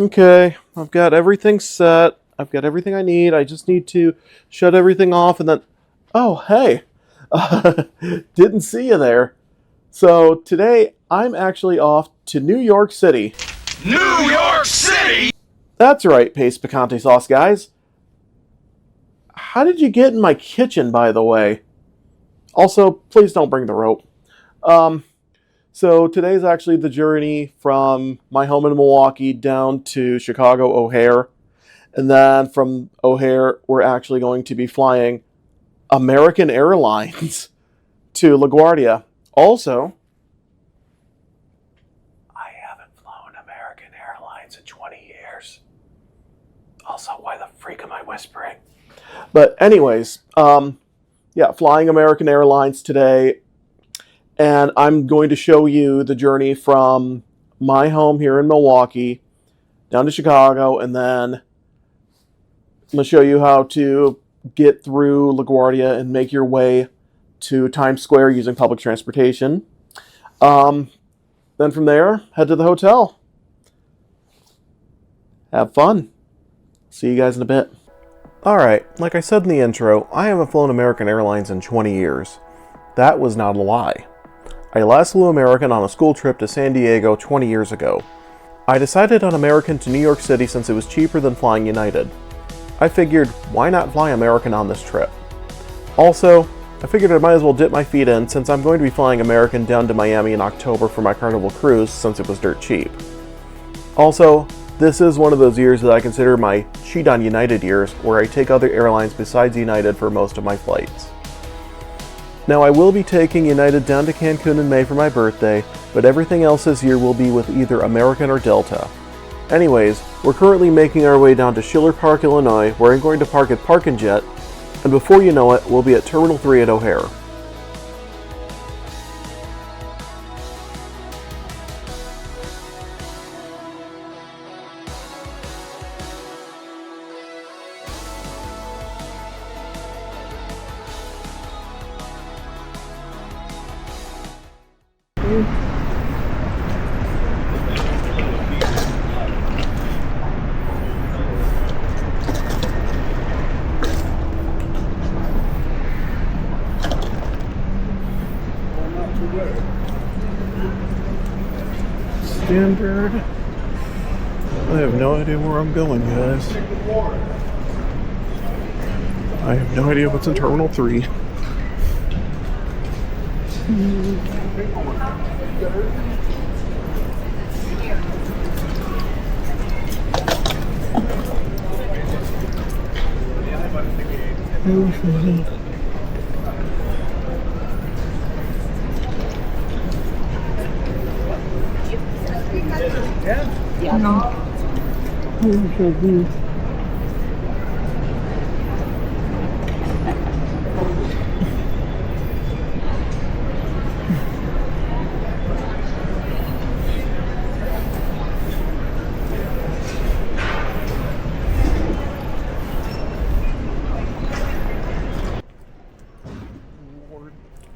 Okay, I've got everything set. I've got everything I need. I just need to shut everything off and then... Oh, hey! Didn't see you there. So today I'm actually off to New York City. New York City? That's right, Paste Picante Sauce guys. How did you get in my kitchen, by the way? Also, please don't bring the rope. So today's actually the journey from my home in Milwaukee down to Chicago O'Hare. And then from O'Hare, we're actually going to be flying American Airlines to LaGuardia. Also, I haven't flown American Airlines in 20 years. Also, why the freak am I whispering? But anyways, yeah, flying American Airlines today. And I'm going to show you the journey from my home here in Milwaukee down to Chicago, and then I'm going to show you how to get through LaGuardia and make your way to Times Square using public transportation. Then from there, head to the hotel. Have fun. See you guys in a bit. Alright, like I said in the intro, I haven't flown American Airlines in 20 years. That was not a lie. I last flew American on a school trip to San Diego 20 years ago. I decided on American to New York City since it was cheaper than flying United. I figured, why not fly American on this trip? Also, I figured I might as well dip my feet in since I'm going to be flying American down to Miami in October for my Carnival cruise since it was dirt cheap. Also, this is one of those years that I consider my cheat on United years where I take other airlines besides United for most of my flights. Now I will be taking United down to Cancun in May for my birthday, but everything else this year will be with either American or Delta. Anyways, we're currently making our way down to Schiller Park, Illinois, where I'm going to park at Park and Jet, and before you know it, we'll be at Terminal 3 at O'Hare. Standard. I have no idea where I'm going, guys. I have no idea what's in Terminal 3.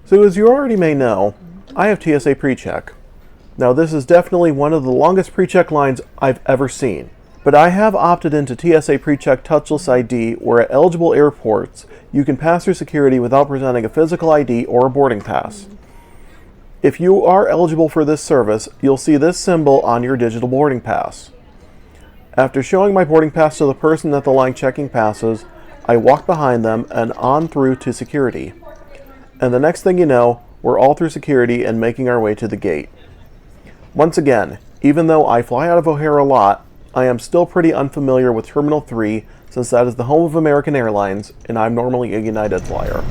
So as you already may know, I have TSA PreCheck. Now this is definitely one of the longest PreCheck lines I've ever seen, but I have opted into TSA PreCheck Touchless ID where at eligible airports you can pass through security without presenting a physical ID or a boarding pass. If you are eligible for this service, you'll see this symbol on your digital boarding pass. After showing my boarding pass to the person at the line checking passes, I walk behind them and on through to security. And the next thing you know, we're all through security and making our way to the gate. Once again, even though I fly out of O'Hare a lot, I am still pretty unfamiliar with Terminal 3 since that is the home of American Airlines and I'm normally a United flyer.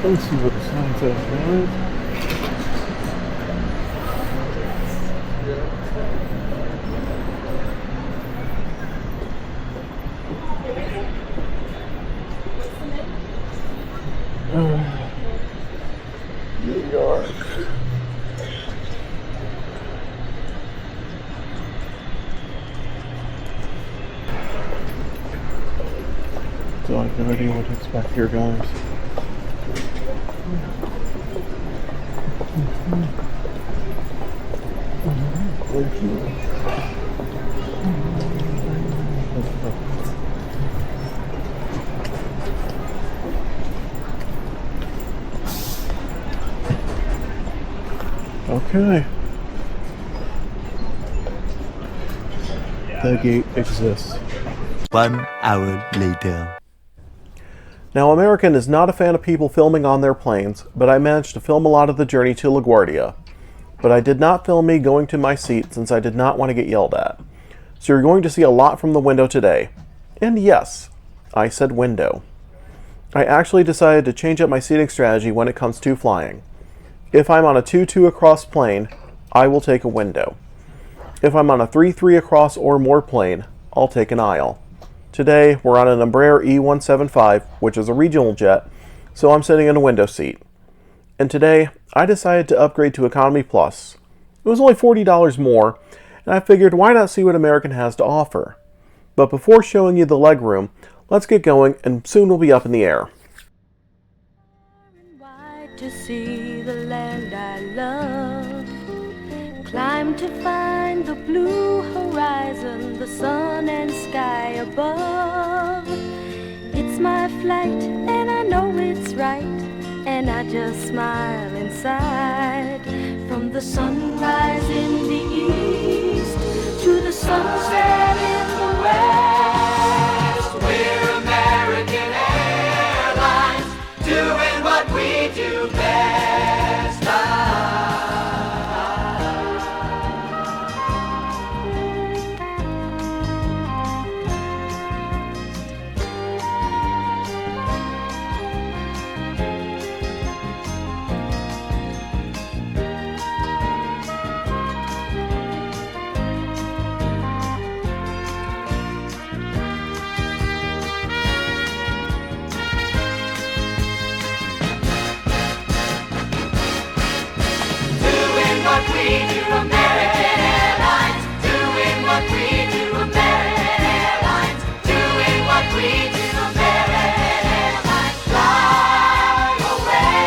Let's see what the sign says, guys. New York. So I have no idea what to expect here, guys. Okay. The gate exists. 1 hour later. Now, American is not a fan of people filming on their planes, but I managed to film a lot of the journey to LaGuardia. But I did not film me going to my seat since I did not want to get yelled at. So you're going to see a lot from the window today. And yes, I said window. I actually decided to change up my seating strategy when it comes to flying. If I'm on a 2-2 across plane, I will take a window. If I'm on a 3-3 across or more plane, I'll take an aisle. Today, we're on an Embraer E175, which is a regional jet, so I'm sitting in a window seat. And today, I decided to upgrade to Economy Plus. It was only $40 more, and I figured why not see what American has to offer. But before showing you the legroom, let's get going and soon we'll be up in the air. To see the land I love, climb to find the blue horizon, the sun and sky above. It's my flight and I know it's right, and I just smile inside. From the sunrise in the east to the sunset in the west, We're American Airlines, doing what we do best. Doing what we do, American Airlines. Doing what we do, American Airlines. Doing what we do, American Airlines. Fly away.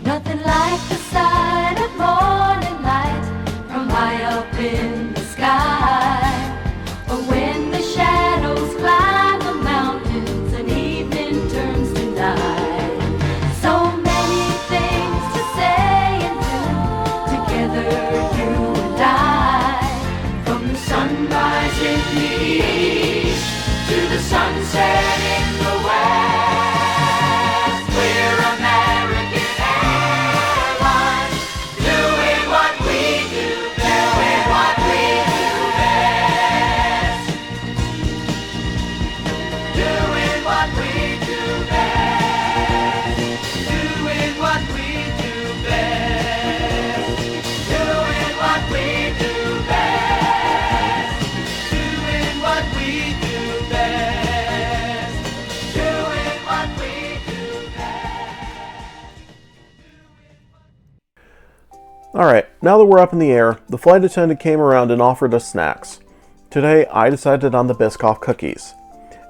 Nothing like the sight of morning light from high up in the sky, or when the shadows climb the mountains and evening turns to night. So many things to say and do together, you and I. From the sunrise in the east to the sunset in the west, we're American Airlines, doing what we do, doing what we do best. Doing what we do best. Doing what we do best. Doing what we do best. Doing what we do best. Doing what we do best. Alright, now that we're up in the air, the flight attendant came around and offered us snacks. Today, I decided on the Biscoff cookies.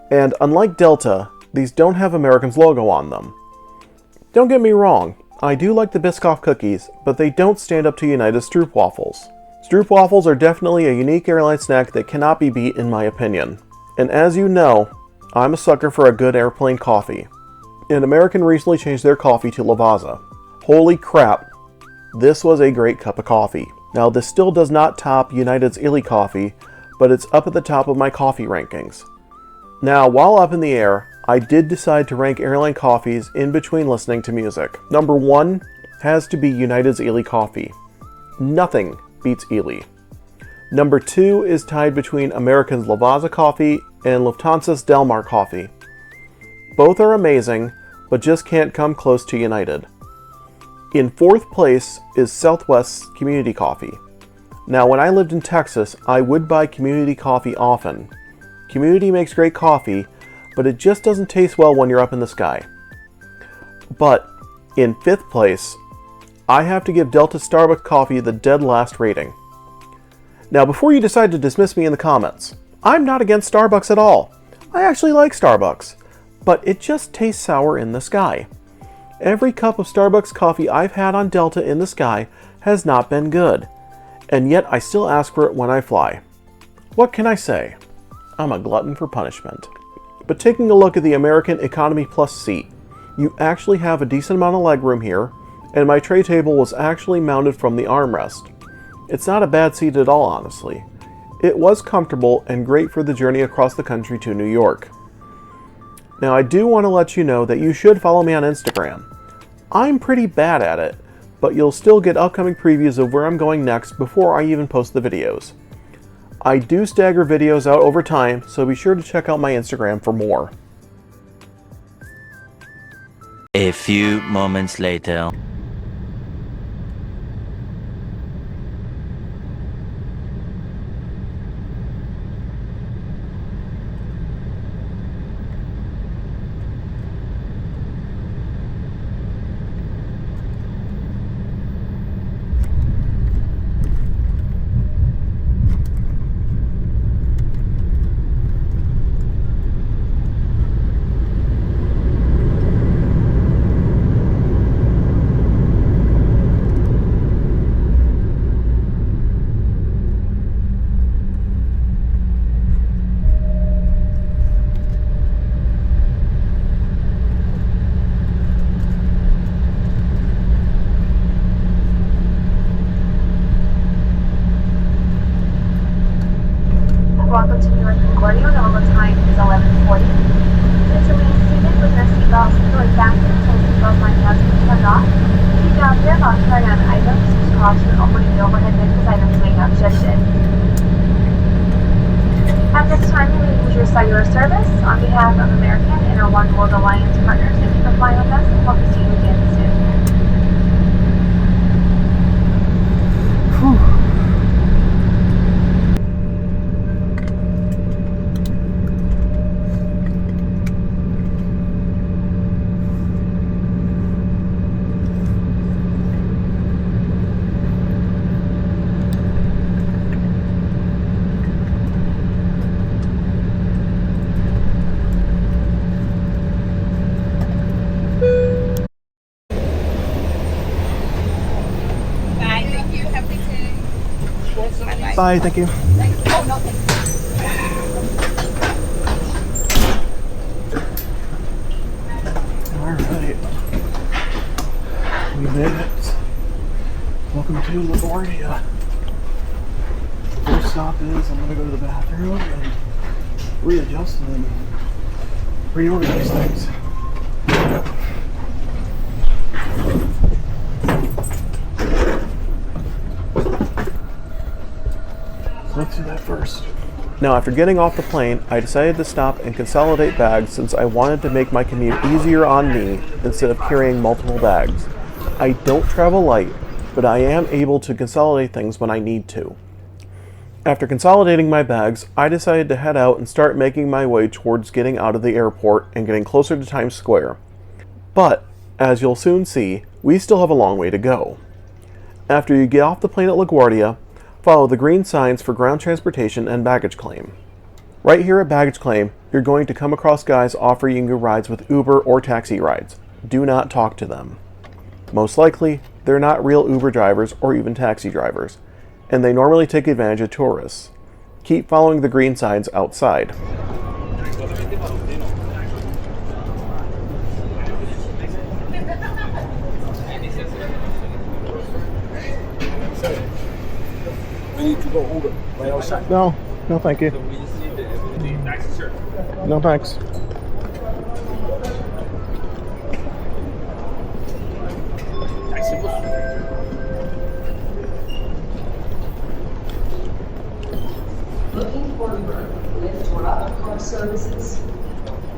And unlike Delta, these don't have American's logo on them. Don't get me wrong, I do like the Biscoff cookies, but they don't stand up to United's Stroop waffles. Stroop waffles are definitely a unique airline snack that cannot be beat in my opinion. And as you know, I'm a sucker for a good airplane coffee. And American recently changed their coffee to Lavazza. Holy crap, this was a great cup of coffee. Now this still does not top United's Illy coffee, but it's up at the top of my coffee rankings. Now, while up in the air, I did decide to rank airline coffees in between listening to music. Number 1 has to be United's Illy coffee. Nothing beats Illy. Number 2 is tied between American's Lavazza coffee and Lufthansa's Del Mar coffee. Both are amazing, but just can't come close to United. In fourth place is Southwest's Community Coffee. Now, when I lived in Texas, I would buy Community Coffee often. Community makes great coffee, but it just doesn't taste well when you're up in the sky. But in fifth place, I have to give Delta Starbucks coffee the dead last rating. Now, before you decide to dismiss me in the comments, I'm not against Starbucks at all. I actually like Starbucks, but it just tastes sour in the sky. Every cup of Starbucks coffee I've had on Delta in the sky has not been good, and yet I still ask for it when I fly. What can I say? I'm a glutton for punishment. But taking a look at the American Economy Plus seat, you actually have a decent amount of legroom here, and my tray table was actually mounted from the armrest. It's not a bad seat at all, honestly. It was comfortable and great for the journey across the country to New York. Now, I do want to let you know that you should follow me on Instagram. I'm pretty bad at it, but you'll still get upcoming previews of where I'm going next before I even post the videos. I do stagger videos out over time, so be sure to check out my Instagram for more. A few moments later. Welcome to New York LaGuardia. Normal time is 11:40. Since remain seated with your seatbelts secured back until seatbelt sign has been turned off. Keep down here while carrying on items. Use caution opening the overhead bin because items may have shifted. At this time, we use your cellular service. On behalf of American and our One World Alliance partners, thank you for flying with us and hope to see you again soon. Bye, thank you. Alright. We made it. Welcome to LaGuardia. First stop is I'm gonna go to the bathroom and readjust and then reorganize things. Let's do that first. Now, after getting off the plane, I decided to stop and consolidate bags since I wanted to make my commute easier on me instead of carrying multiple bags. I don't travel light, but I am able to consolidate things when I need to. After consolidating my bags, I decided to head out and start making my way towards getting out of the airport and getting closer to Times Square. But, as you'll soon see, we still have a long way to go. After you get off the plane at LaGuardia, follow the green signs for ground transportation and baggage claim. Right here at baggage claim, you're going to come across guys offering you rides with Uber or taxi rides. Do not talk to them. Most likely, they're not real Uber drivers or even taxi drivers, and they normally take advantage of tourists. Keep following the green signs outside. I need to go Uber by outside. No, thank you. No, thanks. Looking for Uber with Tora across services.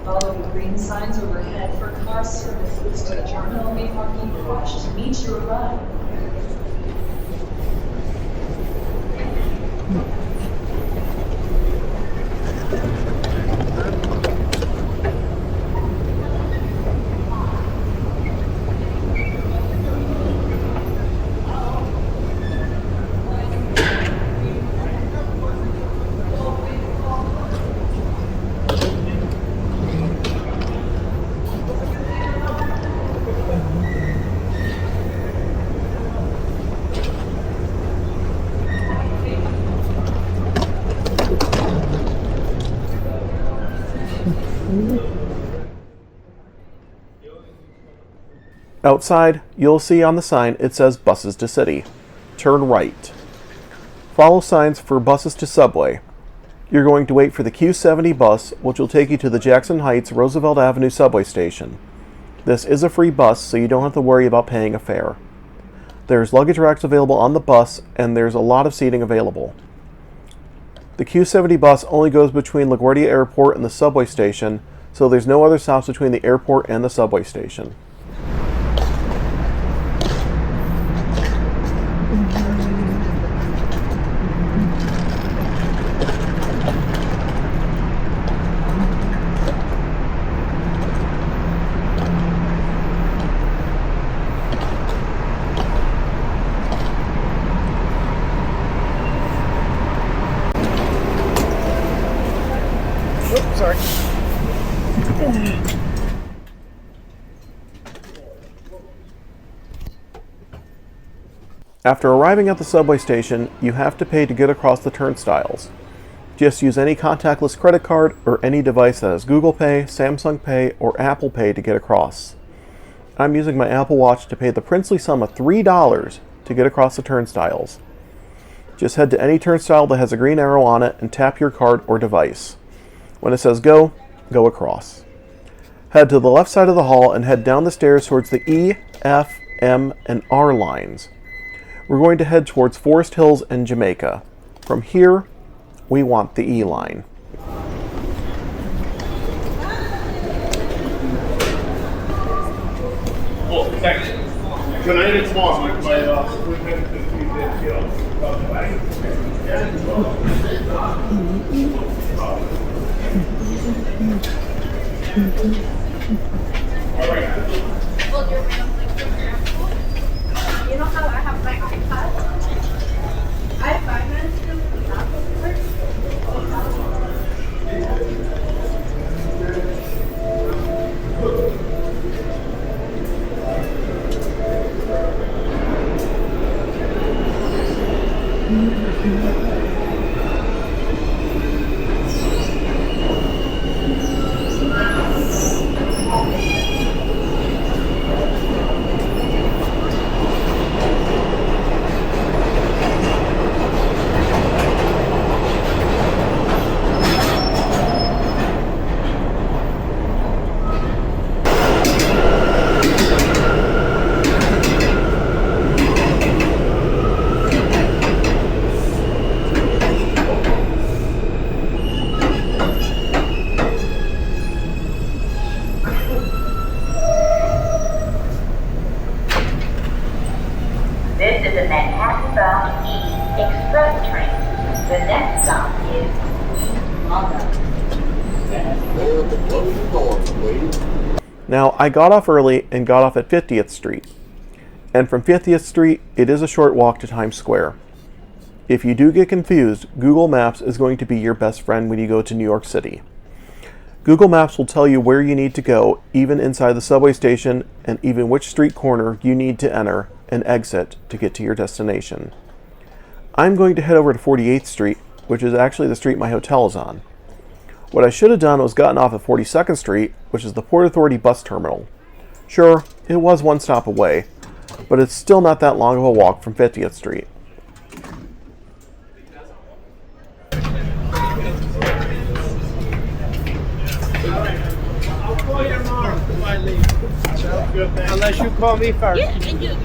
Follow the green signs overhead for car services to adjourn only parking garage to meet your ride. Outside, you'll see on the sign it says buses to city. Turn right. Follow signs for buses to subway. You're going to wait for the Q70 bus, which will take you to the Jackson Heights Roosevelt Avenue subway station. This is a free bus, so you don't have to worry about paying a fare. There's luggage racks available on the bus, and there's a lot of seating available. The Q70 bus only goes between LaGuardia Airport and the subway station, so there's no other stops between the airport and the subway station. Oops, sorry. After arriving at the subway station, you have to pay to get across the turnstiles. Just use any contactless credit card or any device that has Google Pay, Samsung Pay, or Apple Pay to get across. I'm using my Apple Watch to pay the princely sum of $3 to get across the turnstiles. Just head to any turnstile that has a green arrow on it and tap your card or device. When it says go, go across. Head to the left side of the hall and head down the stairs towards the E, F, M, and R lines. We're going to head towards Forest Hills and Jamaica. From here, we want the E line. Oh, thanks. Can I get tomorrow? My You know how I have my iPad? I financed them with Apple Card. This is a Manhattan-bound E Express train. The next stop is London. Now, I got off early and got off at 50th Street. And from 50th Street, it is a short walk to Times Square. If you do get confused, Google Maps is going to be your best friend when you go to New York City. Google Maps will tell you where you need to go, even inside the subway station, and even which street corner you need to enter and exit to get to your destination. I'm going to head over to 48th Street, which is actually the street my hotel is on. What I should have done was gotten off at 42nd Street, which is the Port Authority bus terminal. Sure, it was one stop away, but it's still not that long of a walk from 50th Street. I'll call your mom if I leave. Unless you call me first. Yeah, and you.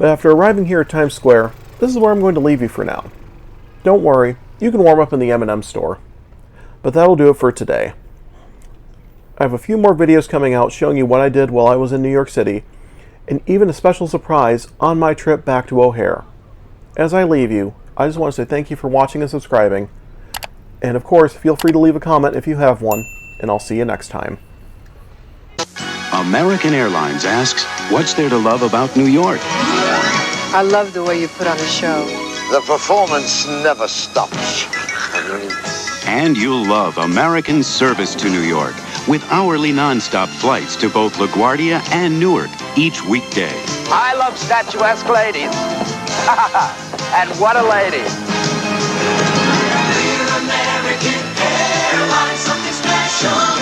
But after arriving here at Times Square, this is where I'm going to leave you for now. Don't worry, you can warm up in the M&M store. But that'll do it for today. I have a few more videos coming out showing you what I did while I was in New York City, and even a special surprise on my trip back to O'Hare. As I leave you, I just want to say thank you for watching and subscribing. And of course, feel free to leave a comment if you have one, and I'll see you next time. American Airlines asks, what's there to love about New York? I love the way you put on a show. The performance never stops. And you'll love American service to New York with hourly nonstop flights to both LaGuardia and Newark each weekday. I love statuesque ladies. And what a lady. We're American Airlines, something special.